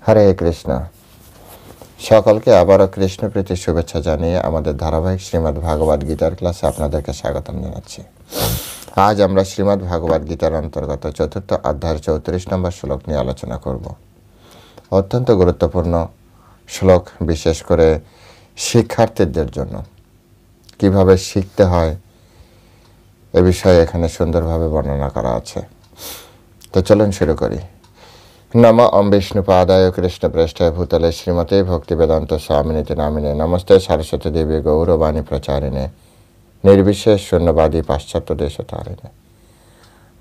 হরে কৃষ্ণ। সকলকে আবারও কৃষ্ণ প্রীতি শুভেচ্ছা জানিয়ে আমাদের ধারাবাহিক শ্রীমদ্ ভাগবত গীতার ক্লাসে আপনাদেরকে স্বাগতম জানাচ্ছি। আজ আমরা শ্রীমদ্ ভাগবত গীতার অন্তর্গত চতুর্থ অধ্যায়ের 34 নম্বর শ্লোক নিয়ে আলোচনা করব। অত্যন্ত গুরুত্বপূর্ণ শ্লোক, বিশেষ করে শিক্ষার্থীদের জন্য। কিভাবে শিখতে হয় এ বিষয়ে এখানে সুন্দরভাবে বর্ণনা করা আছে। তো চলুন শুরু করি। নম ওম বিষ্ণুপাদায় কৃষ্ণপ্রেষ্ঠায় ভূতলে শ্রীমতে ভক্তিবেদান্ত স্বামিনীতি নামিনে নমস্তে সরস্বতী দেবী গৌরবাণী প্রচারিণে নির্বিশেষ শূন্যবাদী পাশ্চাত্য দেশতারিণে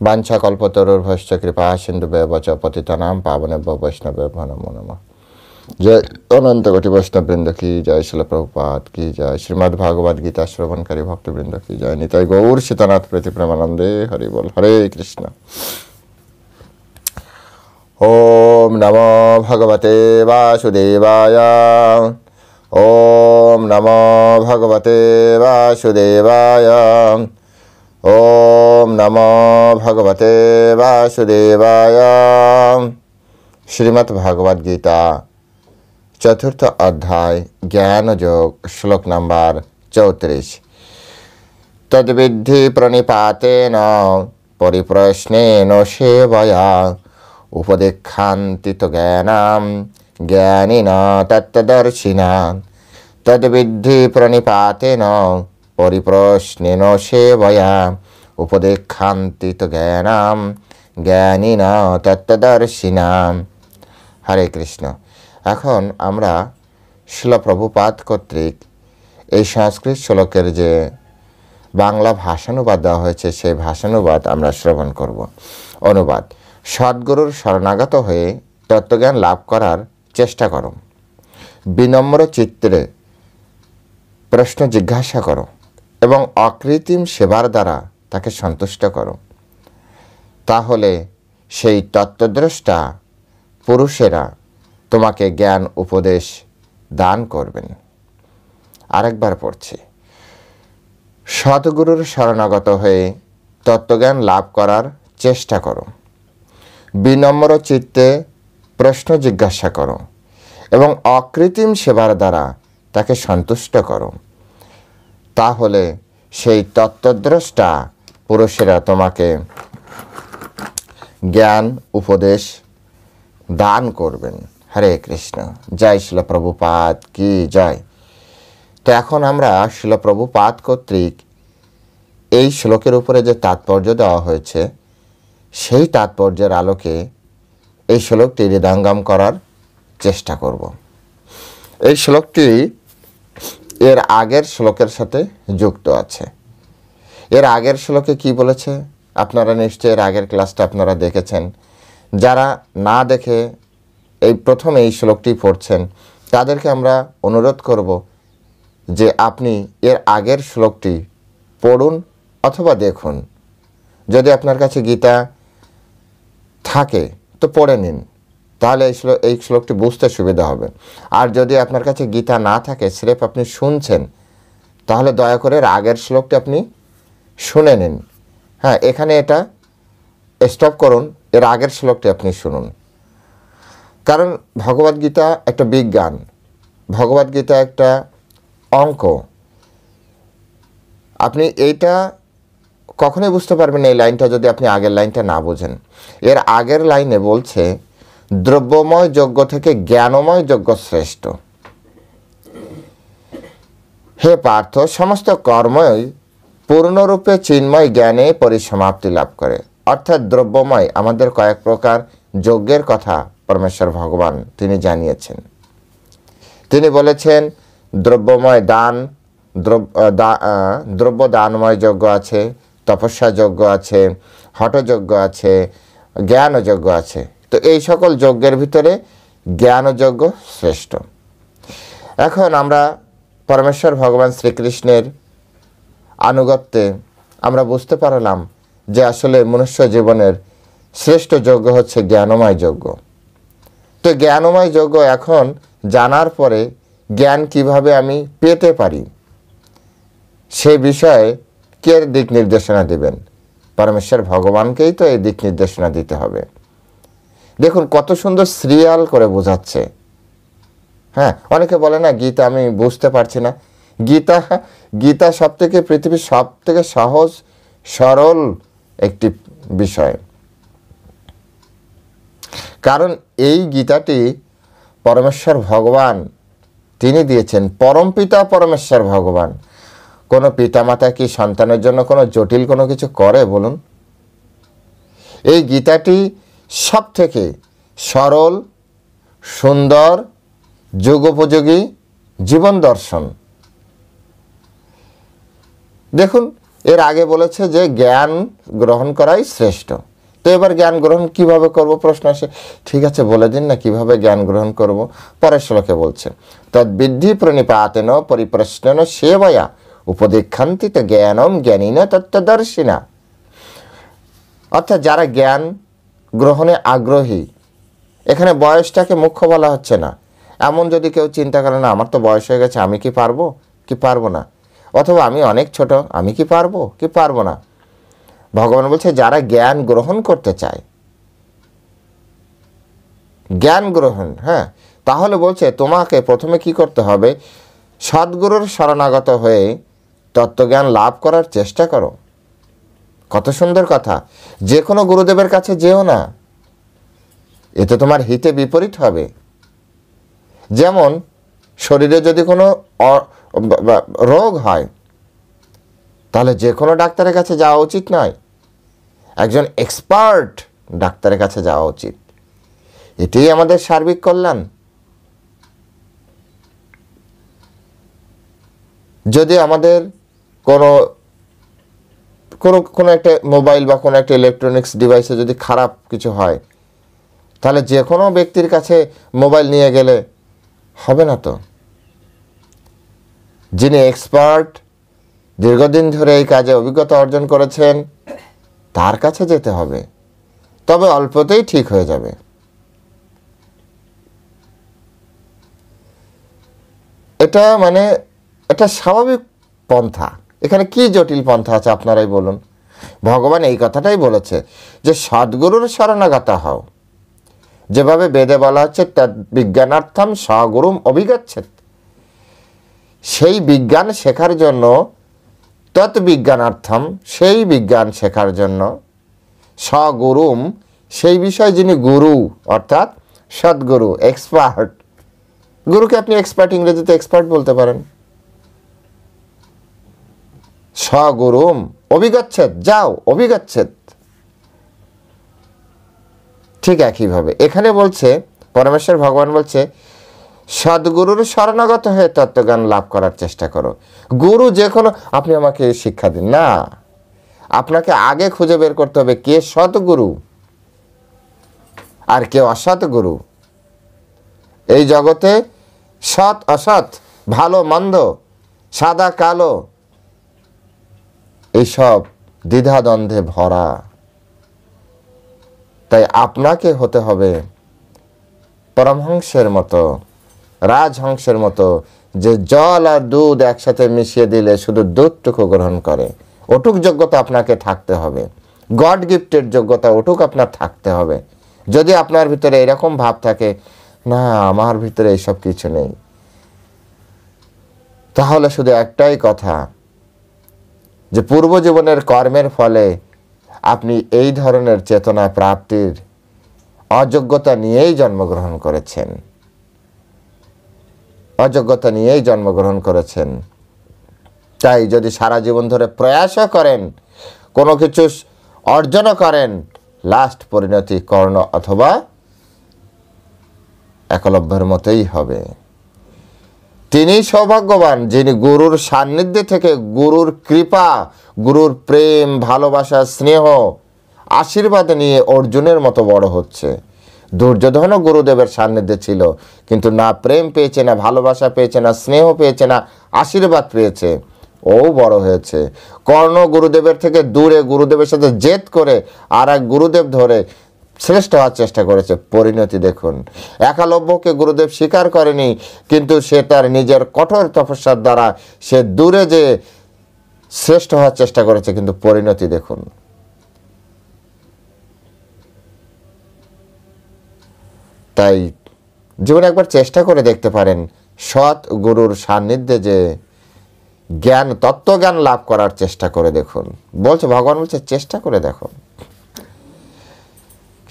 বাঞ্ছা কল্পতরুর্ভশ্চ কৃপা সিন্ধুভ্যেব চ পতিতানাং পাবনেভ্যো বৈষ্ণবেভ্যো নমো নমঃ। জয় অনন্ত কোটি বৈষ্ণববৃন্দ কি জয়, শিল প্রভুপাদ কি জয়, শ্রীমদ্ ভাগবত গীতা শ্রবণকারী ভক্তবৃন্দ কি জয়, নিতাই গৌর সীতানাথ প্রীতি প্রেমানন্দে হরি বল। হরে কৃষ্ণ। ওম নমো ভগবতে বাসুদেবায়। ওম নমো ভগবতে বাসুদেবায়। ওম নমো ভগবতে বাসুদেবায়। শ্রীমদ্ ভাগবত গীতা চতুর্থ অধ্যায় জ্ঞান যোগ, শ্লোক নাম্বার 34। তদ্বিদ্ধি প্রণিপাতেন পরিপ্রশ্নেন সেবয়া উপদেক্ষান্তি তো জ্ঞানাম জ্ঞানিনা তত্ত্বদর্শিনা। তদ্বিদ্ধি প্রণিপাতেন পরিপ্রশ্নেন সেবয়া উপদেক্ষান্তি তো জ্ঞানাম জ্ঞানিনা তত্ত্বদর্শিনা। হরে কৃষ্ণ। এখন আমরা শিল প্রভুপাদ কর্তৃক এই সংস্কৃত শ্লোকের যে বাংলা ভাষানুবাদ দেওয়া হয়েছে সেই ভাষানুবাদ আমরা শ্রবণ করব। অনুবাদ: সদ্গুরুর শরণাগত হয়ে তত্ত্বজ্ঞান লাভ করার চেষ্টা করো, বিনম্র চিত্তে প্রশ্ন জিজ্ঞাসা করো এবং অকৃত্রিম সেবার দ্বারা তাকে সন্তুষ্ট করো। তাহলে সেই তত্ত্বদ্রষ্টা পুরুষেরা তোমাকে জ্ঞান উপদেশ দান করবেন। আরেকবার পড়ছি। সদ্গুরুর শরণাগত হয়ে তত্ত্বজ্ঞান লাভ করার চেষ্টা করো, বিনম্র চিত্তে প্রশ্ন জিজ্ঞাসা করো এবং অকৃত্রিম সেবার দ্বারা তাকে সন্তুষ্ট করো। তাহলে সেই তত্ত্বদ্রষ্টা পুরুষেরা তোমাকে জ্ঞান উপদেশ দান করবেন। হরে কৃষ্ণ। জয় শিল প্রভুপাদ কি জয়। তো এখন আমরা শিল প্রভুপাদ কর্তৃক এই শ্লোকের উপরে যে তাৎপর্য দেওয়া হয়েছে সেই তাৎপর্যের আলোকে এই শ্লোকটি হৃদয়ঙ্গম করার চেষ্টা করব। এই শ্লোকটি এর আগের শ্লোকের সাথে যুক্ত আছে। এর আগের শ্লোকে কি বলেছে আপনারা নিশ্চয়ই এর আগের ক্লাসটা আপনারা দেখেছেন। যারা না দেখে এই প্রথম এই শ্লোকটি পড়ছেন তাদেরকে আমরা অনুরোধ করব যে আপনি এর আগের শ্লোকটি পড়ুন অথবা দেখুন। যদি আপনার কাছে গীতা থাকে তো পড়ে নিন, তাহলে এই শ্লোকটি বুঝতে সুবিধা হবে। আর যদি আপনার কাছে গীতা না থাকে, স্রেফ আপনি শুনছেন, তাহলে দয়া করে আগের শ্লোকটি আপনি শুনে নিন। হ্যাঁ, এখানে এটা স্টপ করুন, এর আগের শ্লোকটি আপনি শুনুন। কারণ ভগবদ্গীতা একটা বিজ্ঞান, ভগবদ্গীতা একটা অঙ্ক। আপনি এইটা কখনোই বুঝতে পারবেন এই লাইনটা যদি আপনি আগের লাইনটা না বোঝেন। এর আগের লাইনে বলছে দ্রব্যময় যজ্ঞ থেকে জ্ঞানময় যজ্ঞ শ্রেষ্ঠ। হে পার্থ, সমস্ত কর্মই পূর্ণরূপে চিন্ময় জ্ঞানে পরিসমাপ্তি লাভ করে। অর্থাৎ দ্রব্যময় আমাদের কয়েক প্রকার যজ্ঞের কথা পরমেশ্বর ভগবান তিনি জানিয়েছেন। তিনি বলেছেন দ্রব্যময় দান, দ্রব্য দানময় যজ্ঞ আছে, তপস্যা যজ্ঞ আছে, হঠযজ্ঞ আছে, জ্ঞানযজ্ঞ আছে। তো এই সকল যজ্ঞের ভিতরে জ্ঞানযজ্ঞ শ্রেষ্ঠ। এখন আমরা পরমেশ্বর ভগবান শ্রীকৃষ্ণের আনুগত্যে আমরা বুঝতে পারলাম যে আসলে মনুষ্য জীবনের শ্রেষ্ঠ যজ্ঞ হচ্ছে জ্ঞানময় যজ্ঞ। তো জ্ঞানময় যজ্ঞ এখন জানার পরে জ্ঞান কিভাবে আমি পেতে পারি সে বিষয়ে কে দিক নির্দেশনা দেবেন? পরমেশ্বর ভগবানকেই তো এই দিক নির্দেশনা দিতে হবে। দেখুন কত সুন্দর সিরিয়াল করে বোঝাচ্ছে। হ্যাঁ, অনেকে বলে না গীতা আমি বুঝতে পারছি না। গীতা পৃথিবীর সব থেকে সহজ সরল একটি বিষয়। কারণ এই গীতাটি পরমেশ্বর ভগবান তিনি দিয়েছেন, পরমপিতা পরমেশ্বর ভগবান। কোনো পিতামাতা কি সন্তানের জন্য কোনো জটিল কোনো কিছু করে বলুন? এই গীতাটি সব থেকে সরল, সুন্দর, যুগোপযোগী জীবন দর্শন। দেখুন, এর আগে বলেছে যে জ্ঞান গ্রহণ করাই শ্রেষ্ঠ। তো এবার জ্ঞান গ্রহণ কিভাবে করব প্রশ্ন আসে। ঠিক আছে, বলে দিন না কিভাবে জ্ঞান গ্রহণ করব। পরের শ্লোকে বলছে, তদ্বিদ্ধি প্রণিপাতেন পরিপ্রশ্নেন সেবয়া উপদীক্ষান্তিত জ্ঞানম জ্ঞানীন তত্ত্বদর্শিনা। অর্থাৎ যারা জ্ঞান গ্রহণে আগ্রহী, এখানে বয়সটাকে মুখ্য বলা হচ্ছে না। এমন যদি কেউ চিন্তা করে না আমার তো বয়স হয়ে গেছে, আমি কি পারবো কি পারবো না, অথবা আমি অনেক ছোট, আমি কি পারবো কি পারবো না, ভগবান বলছে যারা জ্ঞান গ্রহণ করতে চায়, জ্ঞান গ্রহণ, হ্যাঁ, তাহলে বলছে তোমাকে প্রথমে কি করতে হবে, সদ্গুরুর শরণাগত হয়ে তত্ত্বজ্ঞান লাভ করার চেষ্টা করো। কত সুন্দর কথা। যে কোনো গুরুদেবের কাছে যেও না, এতে তোমার হিতে বিপরীত হবে। যেমন শরীরে যদি কোনো রোগ হয়, তাহলে যে কোনো ডাক্তারের কাছে যাওয়া উচিত নয়, একজন এক্সপার্ট ডাক্তারের কাছে যাওয়া উচিত। এটাই আমাদের সার্বিক কল্যাণ। যদি আমাদের কোনো একটা মোবাইল বা কোনো একটা ইলেকট্রনিক্স ডিভাইসে যদি খারাপ কিছু হয়, তাহলে যে কোনো ব্যক্তির কাছে মোবাইল নিয়ে গেলে হবে না। তো যিনি এক্সপার্ট, দীর্ঘদিন ধরে এই কাজে অভিজ্ঞতা অর্জন করেছেন, তার কাছে যেতে হবে, তবে অল্পতেই ঠিক হয়ে যাবে। এটা স্বাভাবিক পন্থা। এখানে কি জটিল পন্থা আছে আপনারাই বলুন। ভগবান এই কথাটাই বলেছে যে সদ্গুরুর শরণাগত হও। যেভাবে বেদে বলা হচ্ছে তৎ বিজ্ঞানার্থম স্বগুরুম অভিগচ্ছেৎ, সেই বিজ্ঞান শেখার জন্য, তৎ বিজ্ঞানার্থম সেই বিজ্ঞান শেখার জন্য, স্বগুরুম সেই বিষয় যিনি গুরু, অর্থাৎ সদ্গুরু, এক্সপার্ট। গুরুকে আপনি এক্সপার্ট, ইংরেজিতে এক্সপার্ট বলতে পারেন। স্বগুরুম অভিগচ্ছেৎ, যাও অভিগচ্ছেৎ। ঠিক একইভাবে এখানে বলছে, পরমেশ্বর ভগবান বলছে সদ্গুরুর শরণাগত হয়ে তত্ত্বজ্ঞান লাভ করার চেষ্টা করো। গুরু যে কোনো, আপনি আমাকে শিক্ষা দিন না, আপনাকে আগে খুঁজে বের করতে হবে কে সৎগুরু আর কে অসৎ গুরু। এই জগতে সৎ অসৎ, ভালো মন্দ, সাদা কালো, এইসব দ্বিধাদ্বন্দ্বে ভরা। তাই আপনাকে হতে হবে পরমহংসের মতো, রাজহংসের মতো, যে জল আর দুধ একসাথে মিশিয়ে দিলে শুধু দুধটুকু গ্রহণ করে। ওটুক যোগ্যতা আপনাকে থাকতে হবে, গড গিফটেড যোগ্যতা ওটুক আপনার থাকতে হবে। যদি আপনার ভিতরে এরকম ভাব থাকে না আমার ভিতরে এইসব কিছু নেই, তাহলে শুধু একটাই কথা, যে পূর্বজীবনের কর্মের ফলে আপনি এই ধরনের চেতনা প্রাপ্তির অযোগ্যতা নিয়েই জন্মগ্রহণ করেছেন, অযোগ্যতা নিয়েই জন্মগ্রহণ করেছেন। তাই যদি সারা জীবন ধরে প্রয়াসও করেন, কোনো কিছু অর্জনও করেন, লাস্ট পরিণতি কর্ণ অথবা একলব্যের মতোই হবে। তিনি সৌভাগ্যবান যিনি গুরুর সান্নিধ্যে থেকে গুরুর কৃপা, গুরুর প্রেম, ভালোবাসা, স্নেহ, আশীর্বাদ নিয়ে অর্জুনের মতো বড় হচ্ছে। দুর্যোধনও গুরুদেবের সান্নিধ্যে ছিল, কিন্তু না প্রেম পেয়েছে, না ভালোবাসা পেয়েছে, না স্নেহ পেয়েছে, না আশীর্বাদ পেয়েছে, ও বড় হয়েছে। কর্ণ গুরুদেবের থেকে দূরে, গুরুদেবের সাথে জেদ করে আর এক গুরুদেব ধরে শ্রেষ্ঠ হওয়ার চেষ্টা করেছে। পরিণতি দেখুন, একালব্যকে গুরুদেব স্বীকার করেনি, কিন্তু সে তার নিজের কঠোর তপস্যার দ্বারা সে দূরে যে শ্রেষ্ঠ হওয়ার চেষ্টা করেছে, কিন্তু পরিণতি দেখুন। তাই জীবনে একবার চেষ্টা করে দেখতে পারেন, সৎ গুরুর সান্নিধ্যে যে জ্ঞান, তত্ত্বজ্ঞান লাভ করার চেষ্টা করে দেখুন। বলছে, ভগবান বলছে চেষ্টা করে দেখুন।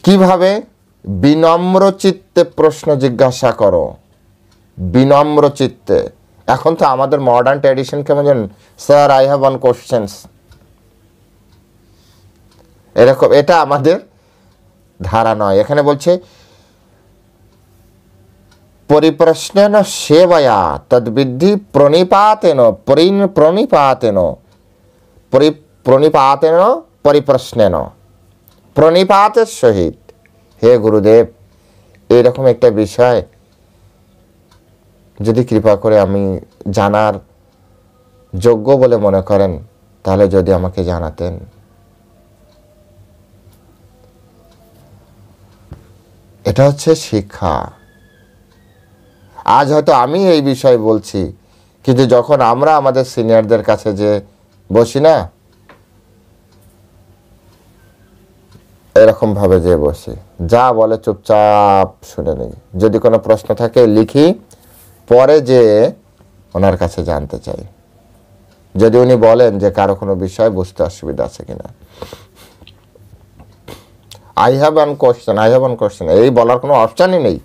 কিভাবে? বিনম্র চিত্তে প্রশ্ন জিজ্ঞাসা করো, বিনম্র চিত্তে। এখন তো আমাদের মডার্ন ট্র্যাডিশন কেমন জানেন, sir I have one questions, এরকম। এটা আমাদের ধারা নয়। এখানে বলছে পরিপ্রশ্নেন সেবয়া তদ্বিদ্ধি প্রণিপাতেন, প্রণিপাতেন পরিপ্রশ্নেন, প্রণিপাতের সহিত। হে গুরুদেব, এইরকম একটা বিষয় যদি কৃপা করে আমি জানার যোগ্য বলে মনে করেন, তাহলে যদি আমাকে জানাতেন। এটা হচ্ছে শিক্ষা। আজ হয়তো আমি এই বিষয় বলছি, কিন্তু যখন আমরা আমাদের সিনিয়রদের কাছে যে বসি না, এরকম ভাবে যে বসি, যা বলে চুপচাপ শুনে নেই। যদি কোনো প্রশ্ন থাকে লিখি, পরে যে ওনার কাছে জানতে চাই, যদি উনি বলেন যে কারো কোনো বিষয় বুঝতে অসুবিধা আছে কিনা। আই হ্যাভ ওয়ান কোশ্চেন, এই বলার কোনো অপশানই নেই।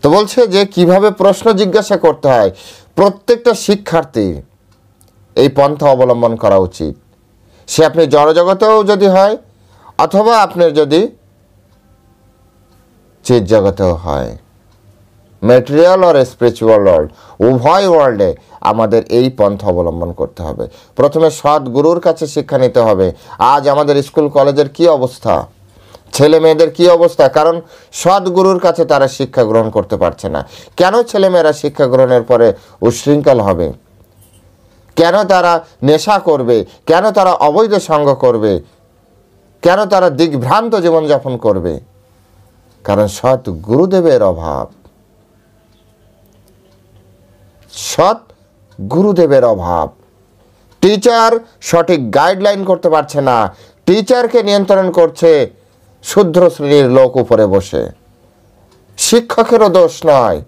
তো বলছে যে কিভাবে প্রশ্ন জিজ্ঞাসা করতে হয়। প্রত্যেকটা শিক্ষার্থীর এই পন্থা অবলম্বন করা উচিত। সে আপনি জড়জগতেও যদি হয়, অথবা আপনার যদি চিৎ জগতেও হয়, ম্যাটেরিয়াল আর স্পিরিচুয়াল ওয়ার্ল্ড, উভয় ওয়ার্ল্ডে আমাদের এই পন্থা অবলম্বন করতে হবে। প্রথমে সৎ গুরুর কাছে শিক্ষা নিতে হবে। আজ আমাদের স্কুল কলেজের কি অবস্থা, ছেলে মেয়েদের কি অবস্থা? কারণ সৎ গুরুর কাছে তারা শিক্ষা গ্রহণ করতে পারছে না। কেন ছেলেমেয়েরা শিক্ষা গ্রহণের পরে উশৃঙ্খল হবে? কেন তারা নেশা করবে? কেন তারা অবৈধ সঙ্গ করবে? কেন তারা দিগ্ভ্রান্ত জীবনযাপন করবে? কারণ সৎ গুরুদেবের অভাব, সৎ গুরুদেবের অভাব। টিচার সঠিক গাইডলাইন করতে পারছে না, টিচারকে নিয়ন্ত্রণ করছে শূদ্র শ্রেণীর লোক উপরে বসে। শিক্ষকেরও দোষ নয়,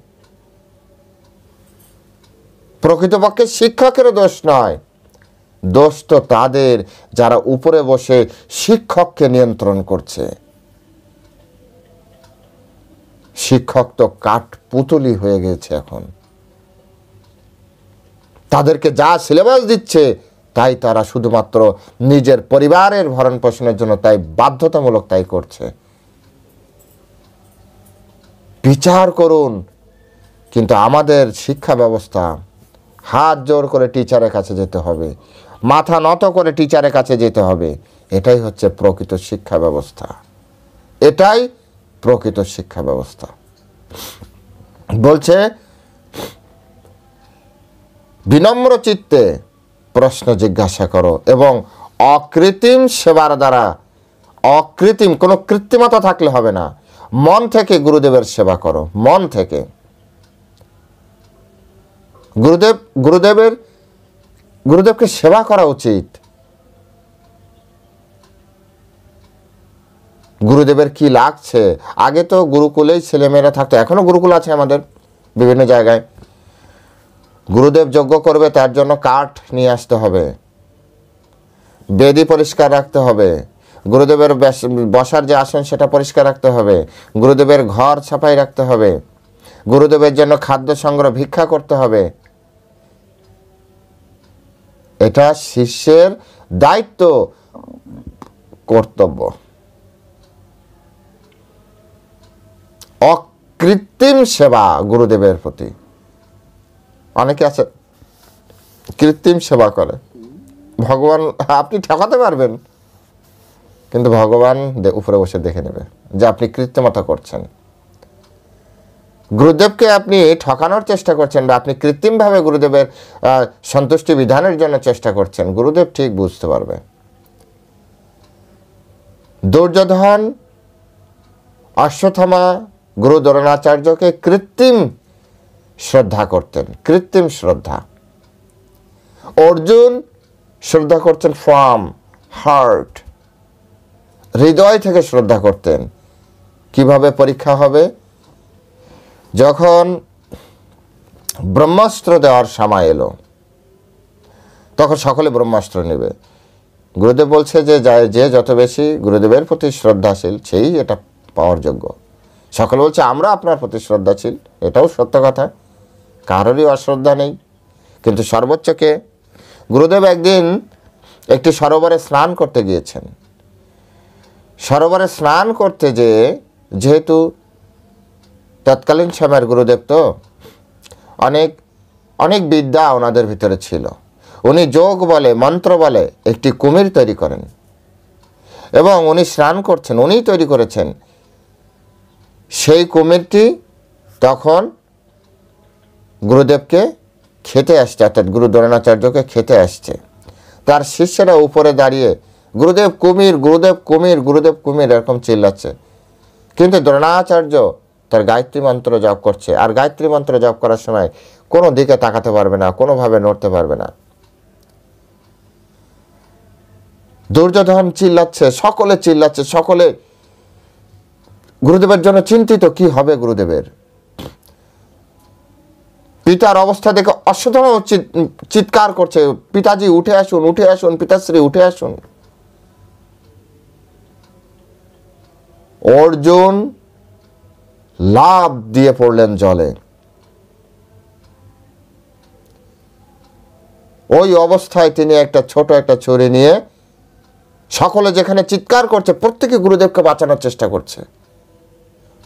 প্রকৃতপক্ষে শিক্ষকেরও দোষ নয়, দোষ তো তাদের যারা উপরে বসে শিক্ষককে নিয়ন্ত্রণ করছে। শিক্ষক তো কাঠপুতলি হয়ে গেছে এখন। তাদেরকে যা সিলেবাস দিচ্ছে তাই তারা শুধুমাত্র নিজের পরিবারের ভরণ পোষণের জন্য তাই বাধ্যতামূলক তাই করছে। বিচার করুন। কিন্তু আমাদের শিক্ষা ব্যবস্থা, হাত জোর করে টিচারের কাছে যেতে হবে, মাথা নত করে টিচারের কাছে যেতে হবে। এটাই হচ্ছে প্রকৃত শিক্ষা ব্যবস্থা, এটাই প্রকৃত শিক্ষা ব্যবস্থা। বলছে বিনম্র চিত্তে প্রশ্ন জিজ্ঞাসা করো এবং অকৃত্রিম সেবার দ্বারা, অকৃত্রিম কোনো কৃত্রিমতা থাকলে হবে না, মন থেকে গুরুদেবের সেবা করো, মন থেকে। গুরুদেবকে সেবা করা উচিত। গুরুদেবের কি লাগছে? আগে তো গুরুকুলেই ছেলেমেয়েরা থাকতো, এখনো গুরুকুল আছে আমাদের বিভিন্ন জায়গায়। গুরুদেব যজ্ঞ করবে, তার জন্য কাঠ নিয়ে আসতে হবে, বেদি পরিষ্কার রাখতে হবে, গুরুদেবের বসার যে আসন সেটা পরিষ্কার রাখতে হবে, গুরুদেবের ঘর ছাপাই রাখতে হবে, গুরুদেবের জন্য খাদ্য সংগ্রহ, ভিক্ষা করতে হবে। এটা শিষ্যের দায়িত্ব, কর্তব্য। অকৃত্রিম সেবা গুরুদেবের প্রতি। অনেকে আছে কৃত্রিম সেবা করে। ভগবান আপনি ঠকাতে পারবেন, কিন্তু ভগবান উপরে বসে দেখে নেবে যে আপনি কৃত্রিমতা করছেন। গুরুদেবকে আপনি ঠকানোর চেষ্টা করছেন বা আপনি কৃত্রিমভাবে গুরুদেবের সন্তুষ্টি বিধানের জন্য চেষ্টা করছেন, গুরুদেব ঠিক বুঝতে পারবে। দুর্যোধন, অশ্বত্থামা গুরু দ্রোণাচার্যকে কৃত্রিম শ্রদ্ধা করতেন, কৃত্রিম শ্রদ্ধা। অর্জুন শ্রদ্ধা করছেন ফ্রম হার্ট, হৃদয় থেকে শ্রদ্ধা করতেন। কিভাবে পরীক্ষা হবে? যখন ব্রহ্মাস্ত্র দেওয়ার সময় এলো, তখন সকলে ব্রহ্মাস্ত্র নেবে। গুরুদেব বলছে যে যে যত বেশি গুরুদেবের প্রতি শ্রদ্ধাশীল সেই এটা পাওয়ার যোগ্য। সকলে বলছে আমরা আপনার প্রতি শ্রদ্ধাশীল, এটাও সত্য কথা, কারোরই অশ্রদ্ধা নেই। কিন্তু সর্বোচ্চকে গুরুদেব একদিন একটি সরোবরে স্নান করতে গিয়েছেন। সরোবরে স্নান করতে যেহেতু তৎকালীন সময়ের গুরুদেব তো অনেক অনেক বিদ্যা ওনাদের ভিতরে ছিল, উনি যোগ বলে মন্ত্র বলে একটি কুমির তৈরি করেন এবং উনি স্নান করছেন, উনিই তৈরি করেছেন। সেই কুমিরটি তখন গুরুদেবকে খেতে আসছে, অর্থাৎ গুরু দ্রোণাচার্যকে খেতে আসছে। তার শিষ্যরা উপরে দাঁড়িয়ে গুরুদেব কুমির, গুরুদেব কুমির, গুরুদেব কুমির এরকম চিল্লাচ্ছে। কিন্তু দ্রোণাচার্য তার গায়ত্রী মন্ত্র জপ করছে, আর গায়ত্রী মন্ত্র জপ করার সময় কোনো দিকে তাকাতে পারবে না, কোনোভাবে নড়তে পারবে না। দুর্যোধন চিল্লাচ্ছে, সকলে চিল্লাচ্ছে, সকলে গুরুদেবের জন্য চিন্তিত, কি হবে গুরুদেবের। পিতার অবস্থা দেখে অশ্বত্থামা চিৎকার করছে, পিতাজি উঠে আসুন, উঠে আসুন, পিতাশ্রী উঠে আসুন। অর্জুন লাফ দিয়ে পড়লেন জলে। ওই অবস্থায় তিনি ছোট একটা ছুরি নিয়ে, সকলে যেখানে চিৎকার করছে প্রত্যেকে গুরুদেবকে বাঁচানোর চেষ্টা করছে,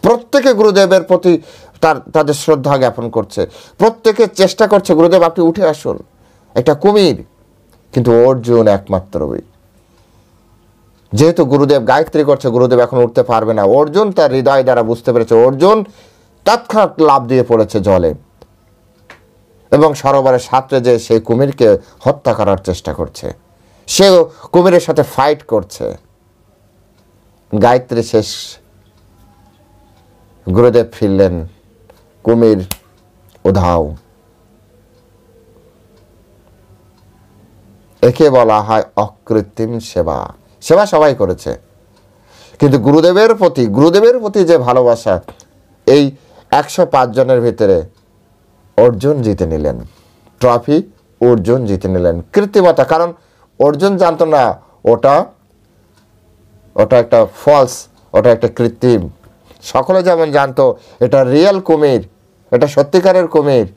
প্রত্যেকে গুরুদেবের প্রতি তাদের শ্রদ্ধা জ্ঞাপন করছে, প্রত্যেকে চেষ্টা করছে গুরুদেব আপনি উঠে আসুন, একটা কুমির। কিন্তু অর্জুন একমাত্র, যেহেতু গুরুদেব গায়ত্রী করছে, গুরুদেব এখন উঠতে পারবে না। অর্জুন তার হৃদয় দ্বারা বুঝতে পেরেছে, অর্জুন তৎক্ষণাৎ লাফ দিয়ে পড়েছে জলে এবং সরোবরের সাঁতরে যে সেই কুমিরকে হত্যা করার চেষ্টা করছে, সে কুমিরের সাথে ফাইট করছে। গায়ত্রী শেষ, গুরুদেব ফিরলেন, কুমির উধাও। একে বলা হয় অকৃত্রিম সেবা। সেবা সবাই করেছে, কিন্তু গুরুদেবের প্রতি যে ভালোবাসা, এই 105 জনের ভিতরে অর্জুন জিতে নিলেন ট্রফি, অর্জুন জিতে নিলেন কৃত্রিমতা। কারণ অর্জুন জানতো না ওটা একটা ফলস, ওটা একটা কৃত্রিম। সকলে যেমন জানতো এটা রিয়েল কুমির, এটা সত্যিকারের কুমির,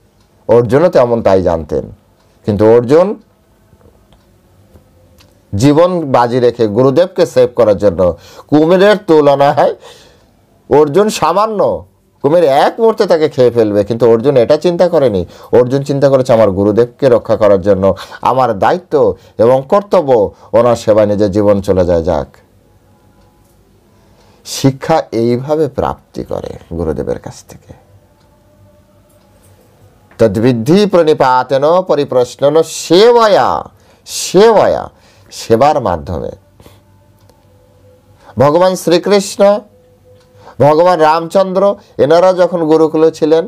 অর্জুনও তেমন তাই জানতেন। কিন্তু অর্জুন জীবন বাজি রেখে গুরুদেবকে সেভ করার জন্য, কুমিরের তুলনায় অর্জুন সামান্য, কুমির এক মুহূর্তে তাকে খেয়ে ফেলবে, কিন্তু অর্জুন এটা চিন্তা করেনি। অর্জুন চিন্তা করেছে আমার গুরুদেবকে রক্ষা করার জন্য আমার দায়িত্ব এবং কর্তব্য, ওনার সেবায় নিজের জীবন চলে যাক। শিক্ষা এইভাবে প্রাপ্তি করে গুরুদেবের কাছ থেকে। তদ্বিদ্ধি প্রণিপাতেন পরিপ্রশ্নন সেবয়া, সেবার মাধ্যমে। ভগবান শ্রীকৃষ্ণ, ভগবান রামচন্দ্র এনারা যখন গুরুকুলে ছিলেন,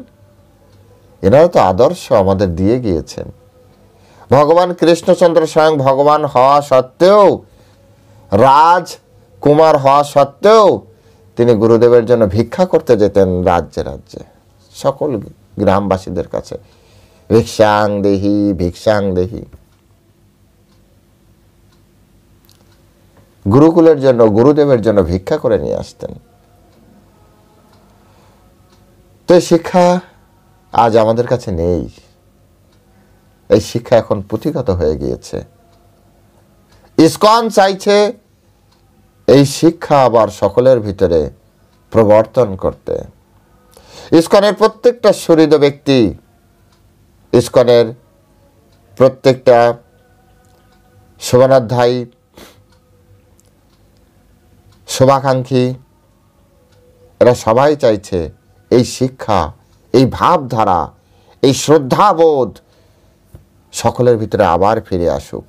এনারা তো আদর্শ আমাদের দিয়ে গিয়েছেন। ভগবান কৃষ্ণচন্দ্র স্বয়ং ভগবান হওয়া সত্ত্বেও, রাজকুমার হওয়া সত্ত্বেও তিনি গুরুদেবের জন্য ভিক্ষা করতে যেতেন রাজ্যে রাজ্যে, সকল গ্রামবাসীদের কাছে, ভিক্ষাং দেহি ভিক্ষাং দেহি। গুরুকুলের জন্য, গুরুদেবের জন্য ভিক্ষা করে নিয়ে আসতেন। তো এই শিক্ষা আজ আমাদের কাছে নেই, এই শিক্ষা এখন পুঁথিগত হয়ে গিয়েছে। ইসকন চাইছে এই শিক্ষা আবার সকলের ভিতরে প্রবর্তন করতে। ইসকনের প্রত্যেকটা শরীর ব্যক্তি, ইসকনের প্রত্যেকটা শোভনাধ্যায়ী, শুভাকাঙ্ক্ষী, এরা সবাই চাইছে এই শিক্ষা, এই ভাবধারা, এই শ্রদ্ধাবোধ সকলের ভিতরে আবার ফিরে আসুক।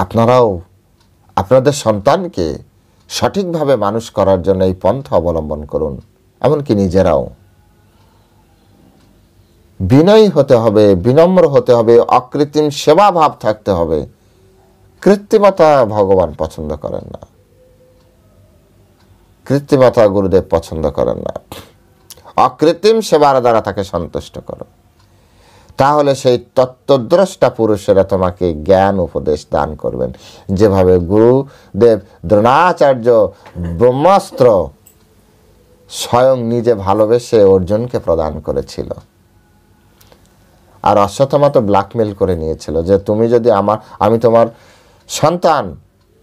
আপনারাও আপনাদের সন্তানকে সঠিকভাবে মানুষ করার জন্য এই পন্থা অবলম্বন করুন। এমনকি নিজেরাও বিনয়ী হতে হবে, বিনম্র হতে হবে, অকৃত্রিম সেবা ভাব থাকতে হবে। কৃত্রিমতা ভগবান পছন্দ করেন না, কৃত্রিমতা গুরুদেব পছন্দ করেন না। অকৃত্রিম সেবার দ্বারা তাকে সন্তুষ্ট করো, তাহলে সেই তত্ত্বদ্রষ্টা পুরুষেরা তোমাকে জ্ঞান উপদেশ দান করবেন, যেভাবে গুরুদেব দ্রোণাচার্য ব্রহ্মাস্ত্র স্বয়ং নিজে ভালোবেসে অর্জুনকে প্রদান করেছিল। আর অশ্বত্থামা তো ব্ল্যাকমেল করে নিয়েছিল যে তুমি যদি আমি তোমার সন্তান,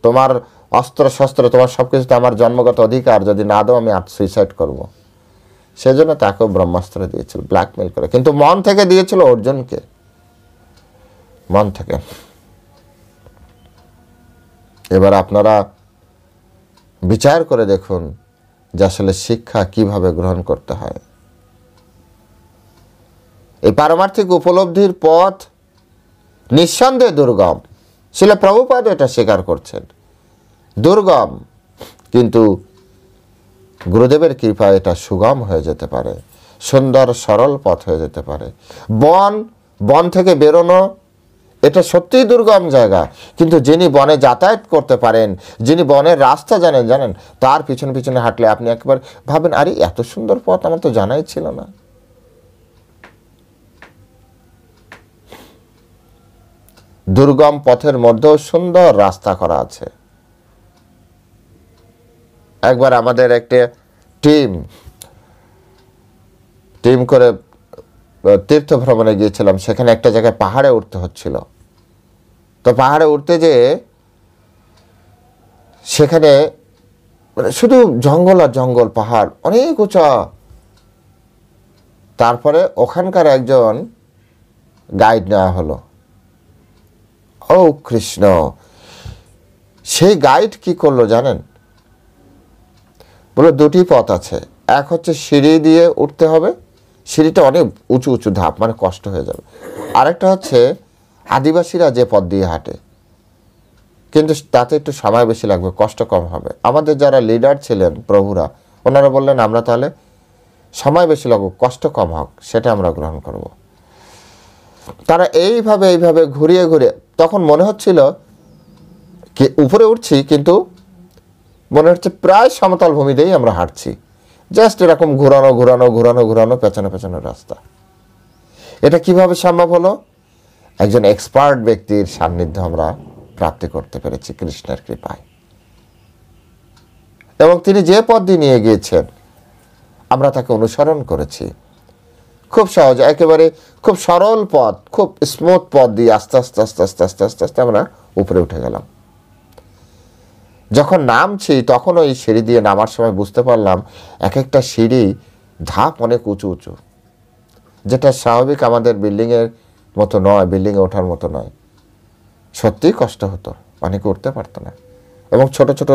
তোমার অস্ত্র শস্ত্র, তোমার সবকিছুতে আমার জন্মগত অধিকার যদি না দাও আমি সুইসাইড করব। সেজন্য তাকেও ব্রহ্মাস্ত্র দিয়েছিল ব্ল্যাকমেল করে, কিন্তু মন থেকে দিয়েছিল অর্জুনকে, মন থেকে। এবার আপনারা বিচার করে দেখুন যে আসলে শিক্ষা কিভাবে গ্রহণ করতে হয়। এই পারমার্থিক উপলব্ধির পথ নিঃসন্দেহে দুর্গম, শিলা প্রভুপাদ এটা স্বীকার করছেন, দুর্গম, কিন্তু গুরুদেবের কৃপায় এটা সুগম হয়ে যেতে পারে, সুন্দর সরল পথ হয়ে যেতে পারে। বন থেকে বেরোনো এটা সত্যিই দুর্গম জায়গা, কিন্তু যিনি বনে যাতায়াত করতে পারেন, যিনি বনের রাস্তা জানেন, তার পিছনে পিছনে হাঁটলে আপনি একবার ভাবেন, আরে এত সুন্দর পথ আমার তো জানাই ছিল না। দুর্গম পথের মধ্যেও সুন্দর রাস্তা করা আছে। একবার আমাদের একটা টিম করে তীর্থ ভ্রমণে গিয়েছিলাম, সেখানে একটা জায়গায় পাহাড়ে উঠতে হচ্ছিল। তো পাহাড়ে উঠতে যেয়ে সেখানে শুধু জঙ্গল আর জঙ্গল, পাহাড় অনেক উঁচা। তারপরে ওখানকার একজন গাইড নেওয়া হলো। ও কৃষ্ণ, সেই গাইড কি করলো জানেন? বলে দুটি পথ আছে, এক হচ্ছে সিঁড়ি দিয়ে উঠতে হবে, সিঁড়িটা অনেক উঁচু উঁচু ধাপ, মানে কষ্ট হয়ে যাবে। আরেকটা হচ্ছে আদিবাসীরা যে পথ দিয়ে হাঁটে, কিন্তু তাতে একটু সময় বেশি লাগবে, কষ্ট কম হবে। আমাদের যারা লিডার ছিলেন প্রভুরা, ওনারা বললেন আমরা তাহলে সময় বেশি লাগুক, কষ্ট কম হোক, সেটা আমরা গ্রহণ করব। তারা এইভাবে ঘুরিয়ে ঘুরিয়ে, তখন মনে হচ্ছিল কি উপরে উঠছি, কিন্তু মনে হচ্ছে প্রায় সমতল ভূমিতেই আমরা হাঁটছি, জাস্ট এরকম ঘুরানো পেছনে রাস্তা। এটা কিভাবে সম্ভব হলো? একজন এক্সপার্ট ব্যক্তির সান্নিধ্য আমরা প্রাপ্তি করতে পেরেছি কৃষ্ণের কৃপায়, এবং তিনি যে পথ দিয়ে নিয়ে গিয়েছেন আমরা তাকে অনুসরণ করেছি। খুব সহজ, একেবারে খুব সরল পথ, খুব স্মুথ পথ দিয়ে আস্তে আস্তে আমরা উপরে উঠে গেলাম। যখন নামছি তখন ওই সিঁড়ি দিয়ে নামার সময় বুঝতে পারলাম এক একটা সিঁড়ি ধাপ অনেক উঁচু উঁচু, যেটা স্বাভাবিক আমাদের বিল্ডিংয়ের মতো নয়, বিল্ডিংয়ে ওঠার মতো নয়। সত্যিই কষ্ট হতো, অনেকে উঠতে পারতো না, এবং ছোট ছোট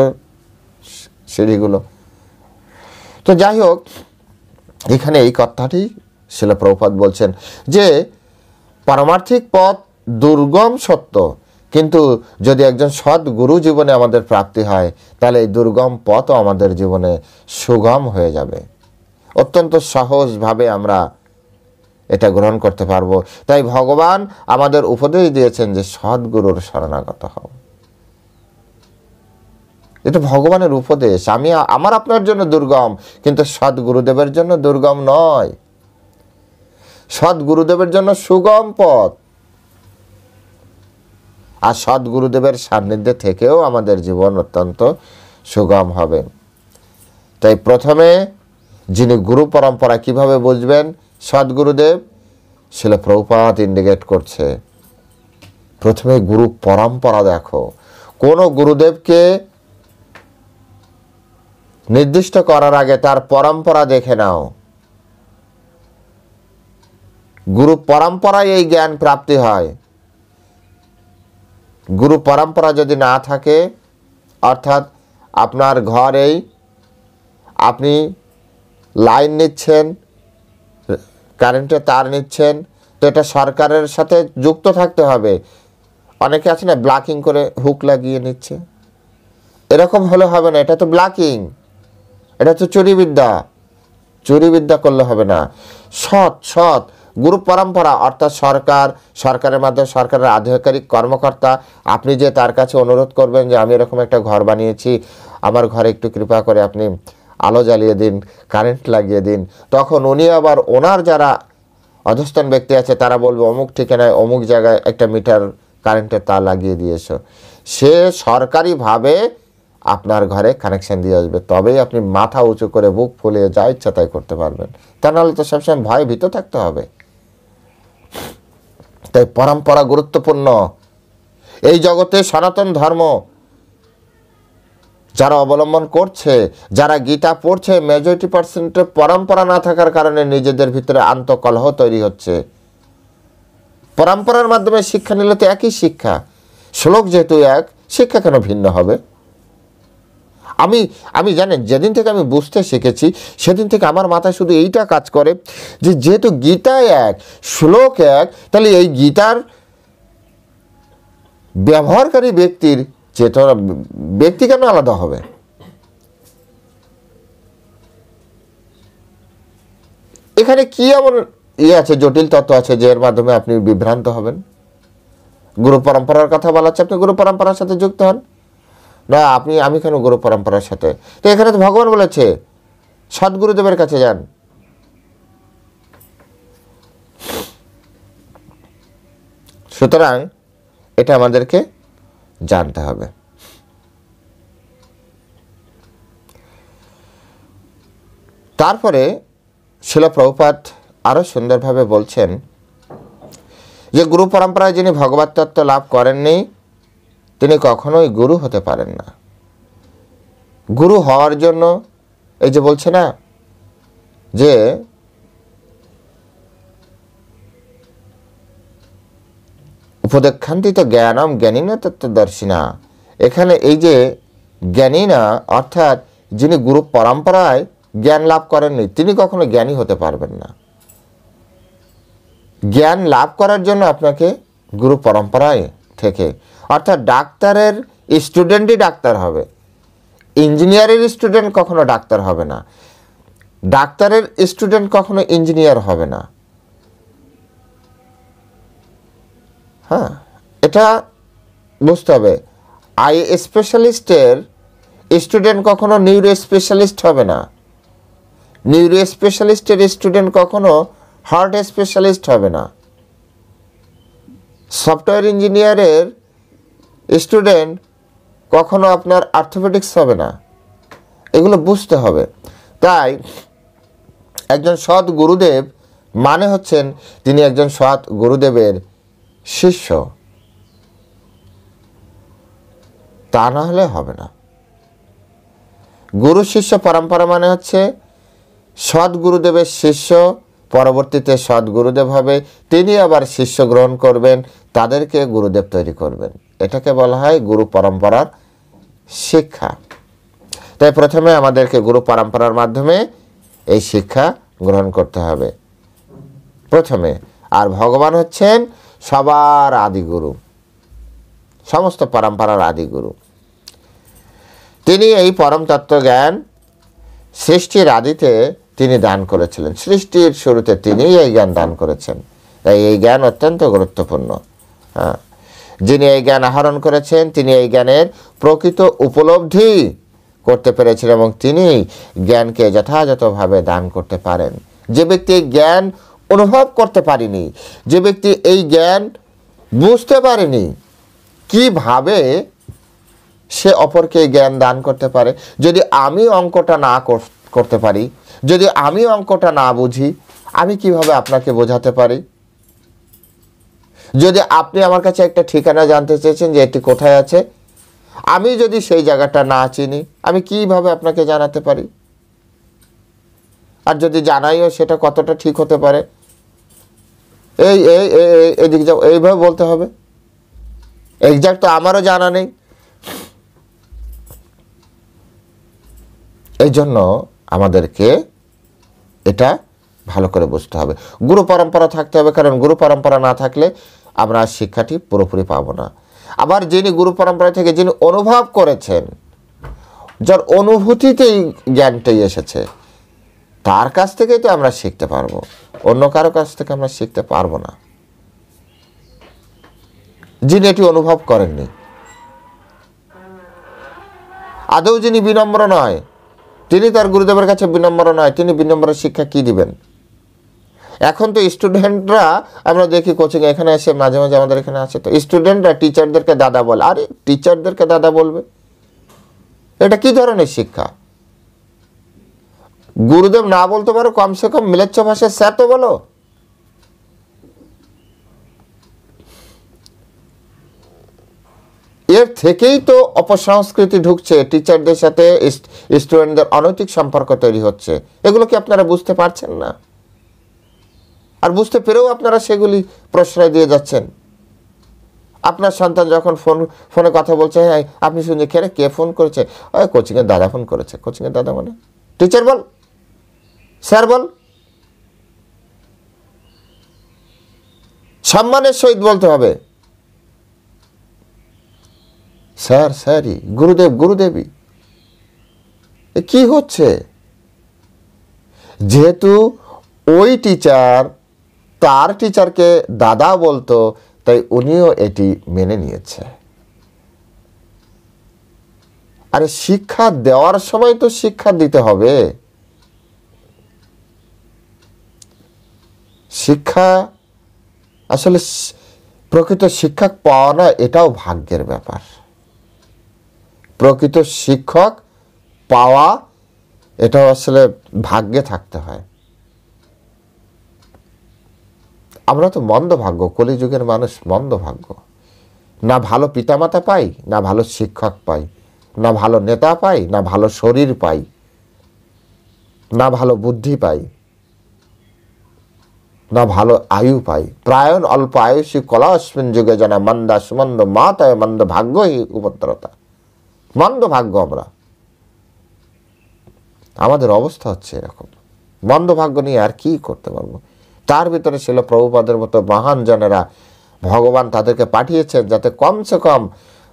সিঁড়িগুলো। তো যাই হোক, এখানে এই কথাটি শিলা প্রভুপাদ বলছেন যে পারমার্থিক পথ দুর্গম সত্য, কিন্তু যদি একজন সৎ গুরু জীবনে আমাদের প্রাপ্তি হয়, তাহলে এই দুর্গম পথও আমাদের জীবনে সুগম হয়ে যাবে, অত্যন্ত সহজভাবে আমরা এটা গ্রহণ করতে পারবো। তাই ভগবান আমাদের উপদেশ দিয়েছেন যে সদ্গুরুর শরণাগত হও। এটা ভগবানের উপদেশ। আমার আপনার জন্য দুর্গম, কিন্তু সদ্গুরুদেবের জন্য দুর্গম নয়, সদ্গুরুদেবের জন্য সুগম পথ। আর সদ্গুরুদেবের সান্নিধ্যে থেকেও আমাদের জীবন অত্যন্ত সুগম হবে। তাই প্রথমে যিনি গুরু পরম্পরা কিভাবে বুঝবেন সদ্গুরুদেব, শিলা প্রভুপাদ ইন্ডিকেট করছে প্রথমে গুরু পরম্পরা দেখো। কোন গুরুদেবকে নির্দিষ্ট করার আগে তার পরম্পরা দেখে নাও। গুরু পরম্পরায় এই জ্ঞান প্রাপ্তি হয়। গুরু পরম্পরা যদি না থাকে, অর্থাৎ আপনার ঘরেই আপনি লাইন নিচ্ছেন, কারেন্টের তার নিচ্ছেন, তো এটা সরকারের সাথে যুক্ত থাকতে হবে। অনেকে আছে না ব্লকিং করে হুক লাগিয়ে নিচ্ছে, এরকম হলে হবে না। এটা তো ব্লকিং, এটা তো চুরিবিদ্যা করলে হবে না। সৎ গুরু পরম্পরা অর্থাৎ সরকারের মাধ্যমে সরকারের আধিকারিক কর্মকর্তা, আপনি যে তার কাছে অনুরোধ করবেন যে আমি এরকম একটা ঘর বানিয়েছি, আমার ঘরে একটু কৃপা করে আপনি আলো জ্বালিয়ে দিন, কারেন্ট লাগিয়ে দিন, তখন উনি আবার ওনার যারা অধস্তন ব্যক্তি আছে তারা বলবে অমুক ঠিকানায় অমুক জায়গায় একটা মিটার কারেন্টের তার লাগিয়ে দিয়েছো। সে সরকারিভাবে আপনার ঘরে কানেকশন দিয়ে আসবে, তবেই আপনি মাথা উঁচু করে বুক ফুলিয়ে যা ইচ্ছা তাই করতে পারবেন। তা নাহলে তো সবসময় ভয় ভীত থাকতে হবে। তাই পরম্পরা গুরুত্বপূর্ণ। এই জগতে সনাতন ধর্ম যারা অবলম্বন করছে, যারা গীতা পড়ছে, মেজরিটি পার্সেন্টের পরম্পরা না থাকার কারণে নিজেদের ভিতরে আন্তঃকলহ তৈরি হচ্ছে। পরম্পরার মাধ্যমে শিক্ষা নিলে তো একই শিক্ষা, শ্লোক যেহেতু এক, শিক্ষা কেন ভিন্ন হবে? আমি জানেন, যেদিন থেকে আমি বুঝতে শিখেছি সেদিন থেকে আমার মাথায় শুধু এইটা কাজ করে যে যেহেতু গীতা এক, শ্লোক এক, তাহলে এই গীতার ব্যবহারকারী ব্যক্তির চেতনা ব্যক্তি কেন আলাদা হবে? এখানে কি এমন আছে, জটিল তত্ত্ব আছে যে এর মাধ্যমে আপনি বিভ্রান্ত হবেন? গুরু পরম্পরার কথা বলা হচ্ছে, আপনি গুরু পরম্পরার সাথে যুক্ত হন না। আমি কেন গুরু পরম্পরার সাথে? তো এখানে তো ভগবান বলেছে সদ্গুরুদেবের কাছে যান। সুতরাং এটা আমাদেরকে জানতে হবে। তারপরে শিল প্রভুপাদ আরো সুন্দরভাবে বলছেন যে গুরু পরম্পরায় যিনি ভগবত তত্ত্ব লাভ করেননি তিনি কখনোই গুরু হতে পারেন না। গুরু হওয়ার জন্য এই যে বলছে না যে উপদেক্ষান্তিত জ্ঞানম জ্ঞানীনা তত্ত্বদর্শিনা, এখানে এই যে জ্ঞানীনা অর্থাৎ যিনি গুরু পরম্পরায় জ্ঞান লাভ করেননি তিনি কখনো জ্ঞানী হতে পারবেন না। জ্ঞান লাভ করার জন্য আপনাকে গুরু পরম্পরায় থেকে, অর্থাৎ ডাক্তারের স্টুডেন্টই ডাক্তার হবে, ইঞ্জিনিয়ারের স্টুডেন্ট কখনো ডাক্তার হবে না, ডাক্তারের স্টুডেন্ট কখনো ইঞ্জিনিয়ার হবে না। হ্যাঁ, এটা বুঝতে হবে। আই স্পেশালিস্টের স্টুডেন্ট কখনো নিউরো স্পেশালিস্ট হবে না, নিউরো স্পেশালিস্টের স্টুডেন্ট কখনো হার্ট স্পেশালিস্ট হবে না, সফটওয়্যার ইঞ্জিনিয়ারের স্টুডেন্ট কখনো আপনার অর্থোপেডিক্স হবে না। এগুলো বুঝতে হবে। তাই একজন সৎ গুরুদেব মানে হচ্ছেন তিনি একজন সৎ গুরুদেবের শিষ্য, তা না হলে হবে না। গুরু শিষ্য পরম্পরা মানে হচ্ছে সৎ গুরুদেবের শিষ্য, পরবর্তীতে সৎ গুরুদেব হবে, তিনি আবার শিষ্য গ্রহণ করবেন, তাদেরকে গুরুদেব তৈরি করবেন। এটাকে বলা হয় গুরু পরম্পরার শিক্ষা। তাই প্রথমে আমাদেরকে গুরু পরম্পরার মাধ্যমে এই শিক্ষা গ্রহণ করতে হবে প্রথমে। আর ভগবান হচ্ছেন সবার আদি গুরু, সমস্ত পরম্পরার আদি গুরু। তিনি এই পরম তত্ত্ব জ্ঞান সৃষ্টির আদিতে তিনি দান করেছিলেন, সৃষ্টির শুরুতে তিনি এই জ্ঞান দান করেছেন। তাই এই জ্ঞান অত্যন্ত গুরুত্বপূর্ণ। যিনি এই জ্ঞান আহরণ করেছেন তিনি এই জ্ঞানের প্রকৃত উপলব্ধি করতে পেরেছেন এবং তিনি জ্ঞানকে যথাযথভাবে দান করতে পারেন। যে ব্যক্তি এই জ্ঞান অনুভব করতে পারেনি, যে ব্যক্তি এই জ্ঞান বুঝতে পারেনি, কিভাবে সে অপরকে জ্ঞান দান করতে পারে? যদি আমি অঙ্কটা না করতে পারি, যদি আমি অঙ্কটা না বুঝি, আমি কিভাবে আপনাকে বোঝাতে পারি? যদি আপনি আমার কাছে একটা ঠিকানা জানতে চেয়েছেন যে এটি কোথায় আছে, আমি যদি সেই জায়গাটা না চিনি, আমি কিভাবে আপনাকে জানাতে পারি? আর যদি জানাইও সেটা কতটা ঠিক হতে পারে? এইদিকে যাও, এইভাবে বলতে হবে। এক্সাক্ট তো আমারও জানা নেই। এই জন্য আমাদেরকে এটা ভালো করে বুঝতে হবে। গুরু পরম্পরা থাকতে হবে, কারণ গুরু পরম্পরা না থাকলে আমরা শিক্ষাটি পুরোপুরি পাবো না। আবার যিনি গুরু পরম্পরা থেকে যিনি অনুভব করেছেন, যার অনুভূতিতেই জ্ঞানটাই এসেছে, তার কাছ থেকেই তো আমরা শিখতে পারবো, অন্য কারো কাছ থেকে আমরা শিখতে পারবো না, যিনি এটি অনুভব করেননি। আদৌ যিনি বিনম্র নয়, তিনি তার গুরুদেবের কাছে বিনম্র নয়, তিনি বিনম্র শিক্ষা কি দিবেন? এখন তো স্টুডেন্টরা আমরা দেখি কোচিং এখানে এসে মাঝে মাঝে আমাদের এখানে আসে, তো স্টুডেন্টরা টিচারদেরকে দাদা বলে। আরে টিচারদেরকে দাদা বলবে, এটা কি ধরনের শিক্ষা? গুরুদেব না বলতে পারো, কমসে কম মিলেচ্ছ ভাষায় স্যার তো বলো। এর থেকেই তো অপসংস্কৃতি ঢুকছে, টিচারদের সাথে স্টুডেন্টদের অনৈতিক সম্পর্ক তৈরি হচ্ছে। এগুলো কি আপনারা বুঝতে পারছেন না? আর বুঝতে পেরেও আপনারা সেগুলি প্রশ্রয় দিয়ে যাচ্ছেন। আপনার সন্তান যখন ফোনে কথা বলছে, হ্যাঁ আপনি শুনছেন, কে ফোন করেছে? ওই কোচিংয়ের দাদা ফোন করেছে। কোচিংয়ের দাদা মানে টিচার বল, স্যার বল, সম্মানের সহিত বলতে হবে। স্যার স্যারই, গুরুদেব গুরুদেবী। কি হচ্ছে? যেহেতু ওই টিচার তার টিচারকে দাদা বলতো, তাই উনিও এটি মেনে নিয়েছে। আরে শিক্ষা দেওয়ার সময় তো শিক্ষা দিতে হবে। শিক্ষা আসলে প্রকৃত শিক্ষক পাওয়া না, এটাও ভাগ্যের ব্যাপার। প্রকৃত শিক্ষক পাওয়া এটাও আসলে ভাগ্যে থাকতে হয়। আমরা তো মন্দ ভাগ্য, কলিযুগের মানুষ মন্দ ভাগ্য। না ভালো পিতামাতা পাই, না ভালো শিক্ষক পাই, না ভালো নেতা পাই, না ভালো শরীর পাই, না ভালো বুদ্ধি পাই, না ভালো আয়ু পাই। প্রায়ণ অল্প আয়ুষী কলাস্মিন যুগে জানা মন্দা সুমন্দ মাতায় মন্দ ভাগ্য হি উপদ্রতা। মন্দ ভাগ্য আমরা, আমাদের অবস্থা হচ্ছে এরকম। মন্দ ভাগ্য নিয়ে আর কি করতে পারবো? তার ভিতরে ছিল প্রভুপাদের মতো মহান জনেরা, ভগবান তাদেরকে পাঠিয়েছেন যাতে কমসে কম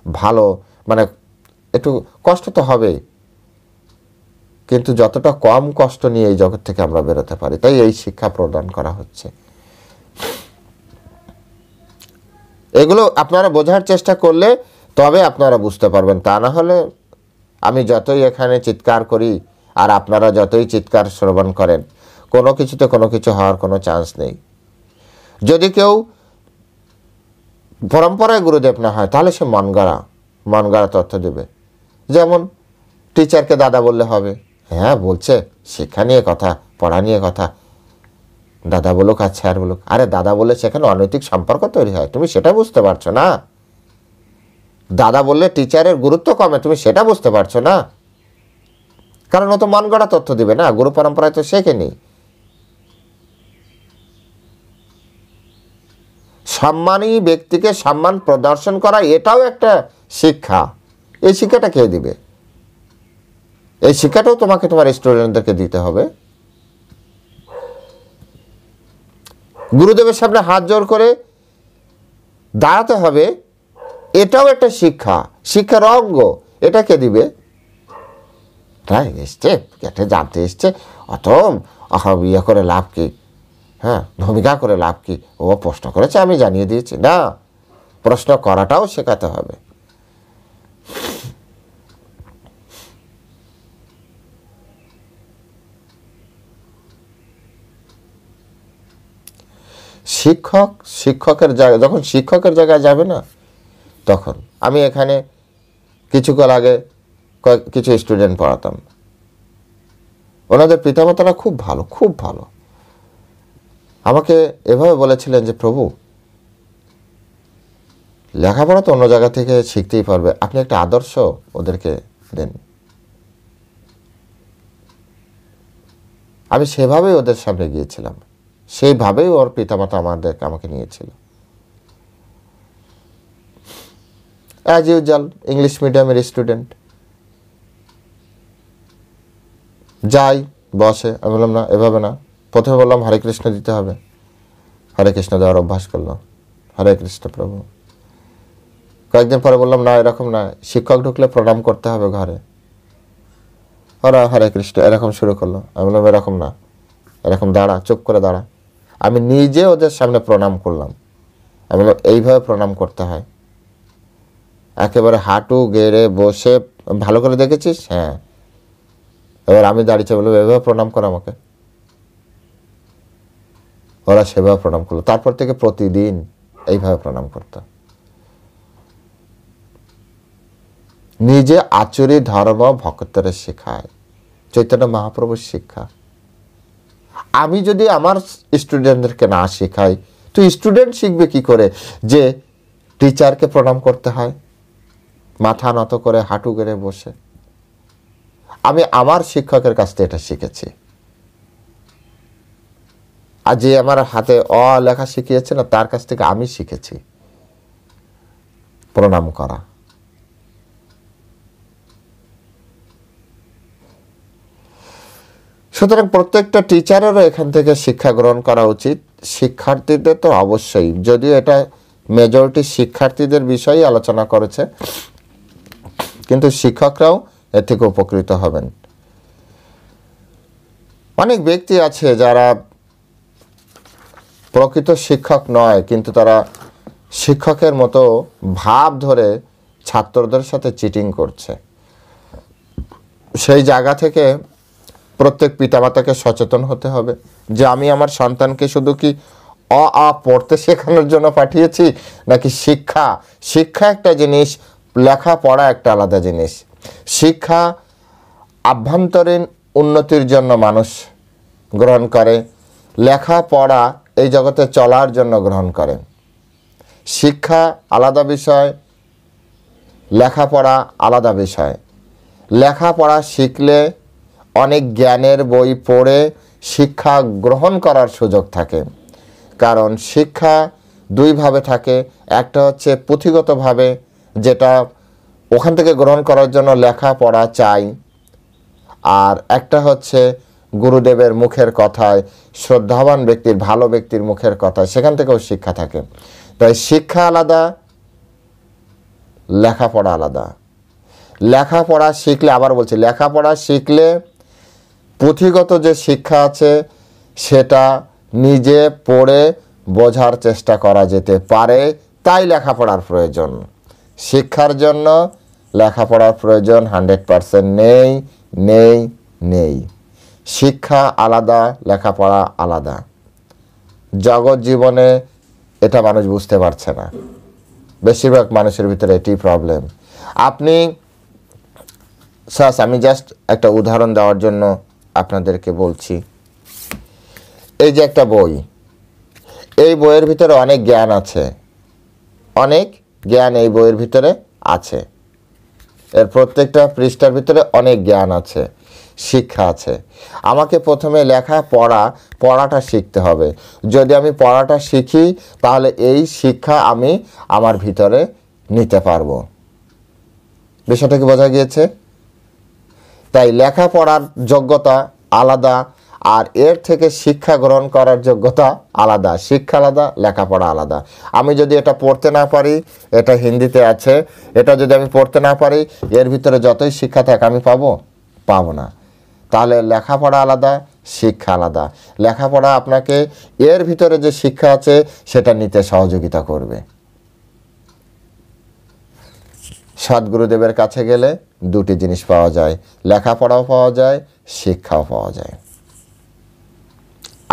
ভালো, মানে একটু কষ্ট তো হবে, কিন্তু যতটা কম কষ্ট নিয়ে এই জগৎ থেকে আমরা বেরোতে পারি, তাই এই শিক্ষা প্রদান করা হচ্ছে। এগুলো আপনারা বোঝার চেষ্টা করলে তবে আপনারা বুঝতে পারবেন। তা না হলে আমি যতই এখানে চিৎকার করি আর আপনারা যতই চিৎকার শ্রবণ করেন, কোনো কিছুতে কোনো কিছু হওয়ার কোনো চান্স নেই। যদি কেউ পরম্পরায় গুরুদেব না হয়, তাহলে সে মন গড়া তথ্য দেবে। যেমন টিচারকে দাদা বললে হবে, হ্যাঁ বলছে শিক্ষা নিয়ে কথা, পড়া নিয়ে কথা, দাদা বলুক আর স্যার বলুক। আরে দাদা বললে সেখানে অনৈতিক সম্পর্ক তৈরি হয়, তুমি সেটা বুঝতে পারছো না। দাদা বললে টিচারের গুরুত্ব কমে, তুমি সেটা বুঝতে পারছো না। কারণ ও তো মন গড়া তথ্য দিবে না, গুরু পরম্পরায় তো শেখেনি। সম্মানী ব্যক্তিকে সম্মান প্রদর্শন করা, এটাও একটা শিক্ষা। এই শিক্ষাটা কে দিবে? এই শিক্ষাটাও তোমাকে তোমার স্টুডেন্টদেরকে দিতে হবে। গুরুদেবের সামনে হাত জোড় করে দাঁড়াতে হবে, এটাও একটা শিক্ষা, শিক্ষার অঙ্গ। এটা কে দিবে? তাই এসছে, গেটে জানতে এসছে, অত ইয়ে করে লাভ কি? হ্যাঁ, ভূমিকা করে লাভ কি? ও প্রশ্ন করেছে আমি জানিয়ে দিয়েছি। না, প্রশ্ন করাটাও শেখাতে হবে। শিক্ষকের জায়গায়, যখন শিক্ষকের জায়গায় যাবে না, তখন আমি এখানে কিছুকাল আগে কিছু স্টুডেন্ট পড়াতাম। ওনাদের পিতামাতারা খুব ভালো, খুব ভালো। আমাকে এভাবে বলেছিলেন যে প্রভু, লেখাপড়া তো অন্য জায়গা থেকে শিখতেই পারবে, আপনি একটা আদর্শ ওদেরকে দেন। আমি সেভাবেই ওদের সামনে গিয়েছিলাম, সেইভাবেই ওর পিতামাতা আমাকে নিয়েছিল। অ্যাজ ইউজুয়াল ইংলিশ মিডিয়ামের স্টুডেন্ট, যাই বসে। আমি বললাম না, এভাবে না। প্রথমে বললাম হরে কৃষ্ণ দিতে হবে, হরে কৃষ্ণ দেওয়ার অভ্যাস করলো, হরে কৃষ্ণ প্রভু। কয়েকদিন পরে বললাম না, এরকম না, শিক্ষক ঢুকলে প্রণাম করতে হবে ঘরে। ওরা হরে কৃষ্ণ এরকম শুরু করলো। আমি বললাম এরকম না, এরকম দাঁড়া, চুপ করে দাঁড়া। আমি নিজে ওদের সামনে প্রণাম করলাম। আমি বললাম এইভাবে প্রণাম করতে হয়, একেবারে হাঁটু গেড়ে বসে। ভালো করে দেখেছিস? হ্যাঁ। এবার আমি দাঁড়িয়েছি, বললাম এভাবে প্রণাম কর আমাকে। ওরা সেভাবে প্রণাম করলো। তারপর থেকে প্রতিদিন এইভাবে প্রণাম করতো। নিজে আচরি ধর্ম ভক্তরে শেখায়, চৈতন্য মহাপ্রভুর শিক্ষা। আমি যদি আমার স্টুডেন্টদেরকে না শেখাই, তো স্টুডেন্ট শিখবে কি করে যে টিচারকে প্রণাম করতে হয় মাথা নত করে, হাঁটু গেড়ে বসে? আমি আমার শিক্ষকের কাছ থেকে এটা শিখেছি। আর যে আমার হাতে অ লেখা শিখিয়েছে না, তার কাছ থেকে আমি শিখেছি প্রণাম করা। সুতরাং প্রত্যেকটা টিচারেরও এখান থেকে শিক্ষা গ্রহণ করা উচিত। শিক্ষার্থীদের তো অবশ্যই, যদিও এটা মেজরিটি শিক্ষার্থীদের বিষয়েই আলোচনা করেছে, কিন্তু শিক্ষকরাও এর থেকে উপকৃত হবেন। অনেক ব্যক্তি আছে যারা প্রকৃত শিক্ষক নয়, কিন্তু তারা শিক্ষকের মতো ভাব ধরে ছাত্রদের সাথে চিটিং করছে। সেই জায়গা থেকে প্রত্যেক পিতামাতাকে সচেতন হতে হবে যে আমি আমার সন্তানকে শুধু কি অ আ পড়তে শেখানোর জন্য পাঠিয়েছি, নাকি শিক্ষা একটা জিনিস, লেখাপড়া একটা আলাদা জিনিস। শিক্ষা আভ্যন্তরীণ উন্নতির জন্য মানুষ গ্রহণ করে, লেখাপড়া এই জগতে চলার জন্য গ্রহণ করে। শিক্ষা আলাদা বিষয়, লেখাপড়া আলাদা বিষয়। লেখাপড়া শিখলে অনেক জ্ঞানের বই পড়ে শিক্ষা গ্রহণ করার সুযোগ থাকে। কারণ শিক্ষা দুইভাবে থাকে, একটা হচ্ছে পুঁথিগতভাবে, যেটা ওখান থেকে গ্রহণ করার জন্য লেখাপড়া চাই, আর একটা হচ্ছে গুরুদেবের মুখের কথায়, শ্রদ্ধাবান ব্যক্তির, ভালো ব্যক্তির মুখের কথায়, সেখান থেকেও শিক্ষা থাকে। তাই শিক্ষা আলাদা, লেখাপড়া আলাদা। লেখাপড়া শিখলে, আবার বলছি, লেখাপড়া শিখলে পুঁথিগত যে শিক্ষা আছে সেটা নিজে পড়ে বোঝার চেষ্টা করা যেতে পারে, তাই লেখাপড়ার প্রয়োজন। শিক্ষার জন্য লেখাপড়ার প্রয়োজন 100% নেই নেই নেই। শিক্ষা আলাদা, লেখাপড়া আলাদা। জগৎ জীবনে এটা মানুষ বুঝতে পারছে না। বেশিরভাগ মানুষের ভিতরে এটি প্রবলেম। আপনি আমি জাস্ট একটা উদাহরণ দেওয়ার জন্য আপনাদেরকে বলছি। এই যে একটা বই, এই বইয়ের ভিতরে অনেক জ্ঞান আছে, অনেক জ্ঞান এই বইয়ের ভিতরে আছে। এর প্রত্যেকটা পৃষ্ঠার ভিতরে অনেক জ্ঞান আছে, শিক্ষা আছে। আমাকে প্রথমে পড়াটা শিখতে হবে। যদি আমি পড়াটা শিখি, তাহলে এই শিক্ষা আমি আমার ভিতরে নিতে পারবো। বিষয়টা কি বোঝা গিয়েছে? তাই লেখাপড়ার যোগ্যতা আলাদা, আর এর থেকে শিক্ষা গ্রহণ করার যোগ্যতা আলাদা। শিক্ষা আলাদা, লেখাপড়া আলাদা। আমি যদি এটা পড়তে না পারি, এটা হিন্দিতে আছে, এটা যদি আমি পড়তে না পারি, এর ভিতরে যতই শিক্ষা থাকে আমি পাবো না। তাহলে লেখাপড়া আলাদা, শিক্ষা আলাদা। লেখাপড়া আপনাকে এর ভিতরে যে শিক্ষা আছে সেটা নিতে সহযোগিতা করবে। সদ্গুরুদেবের কাছে গেলে দুটি জিনিস পাওয়া যায়, লেখাপড়াও পাওয়া যায়, শিক্ষাও পাওয়া যায়।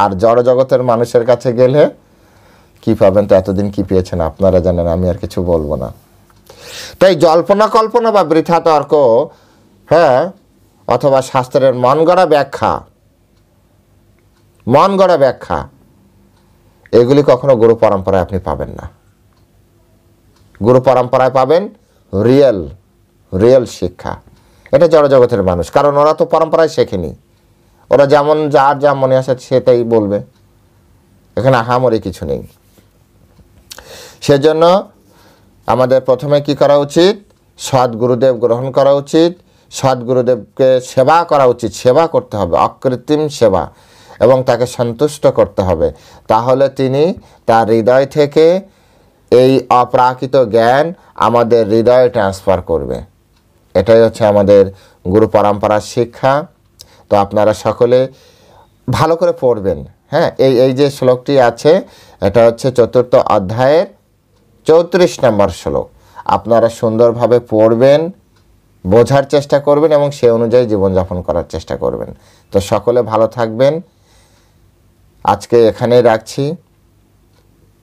আর জড় জগতের মানুষের কাছে গেলে কি পাবেন, তো এতদিন কি পেয়েছেন আপনারা জানেন, আমি আর কিছু বলবো না। তাই জল্পনা কল্পনা বা বৃথা তর্ক, হ্যাঁ, অথবা শাস্ত্রের মন গড়া ব্যাখ্যা, এগুলি কখনো গুরু পরম্পরায় আপনি পাবেন না। গুরু পরম্পরায় পাবেন রিয়েল শিক্ষা। এটা জড়জগতের মানুষ, কারণ ওরা তো পরম্পরায় শেখেনি। ওরা যেমন যার যা মনে আসে সেটাই বলবে, এখানে আহামরি কিছু নেই। সেজন্য আমাদের প্রথমে কি করা উচিত? সদ্গুরুদেব গ্রহণ করা উচিত, সদ্গুরুদেবকে সেবা করা উচিত। সেবা করতে হবে, অকৃত্রিম সেবা, এবং তাকে সন্তুষ্ট করতে হবে। তাহলে তিনি তার হৃদয় থেকে এই অপ্রাকৃত জ্ঞান আমাদের হৃদয়ে ট্রান্সফার করবে। এটাই হচ্ছে আমাদের গুরু পরম্পরার শিক্ষা। তো আপনারা সকলে ভালো করে পড়বেন। হ্যাঁ, এই যে শ্লোকটি আছে এটা হচ্ছে 4th অধ্যায়ের 34 নম্বর শ্লোক। আপনারা সুন্দরভাবে পড়বেন, বোঝার চেষ্টা করবেন এবং সে অনুযায়ী জীবনযাপন করার চেষ্টা করবেন। তো সকলে ভালো থাকবেন। আজকে এখানেই রাখছি।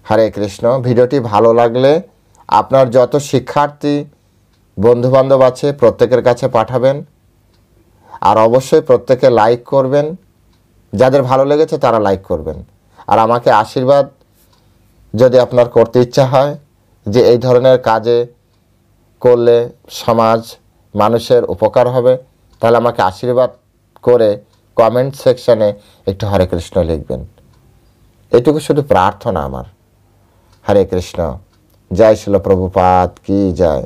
হরে কৃষ্ণ। ভিডিওটি ভালো লাগলে আপনার যত শিক্ষার্থী বন্ধুবান্ধব আছে প্রত্যেকের কাছে পাঠাবেন। আর অবশ্যই প্রত্যেকে লাইক করবেন। যাদের ভালো লেগেছে তারা লাইক করবেন। আর আমাকে আশীর্বাদ যদি আপনার করতে ইচ্ছা হয় যে এই ধরনের কাজে করলে সমাজ মানুষের উপকার হবে, তাহলে আমাকে আশীর্বাদ করে কমেন্ট সেকশনে একটু হরে কৃষ্ণ লিখবেন। এটুকু শুধু প্রার্থনা আমার। হরে কৃষ্ণ। জয় শিল প্রভুপাদ কি জয়।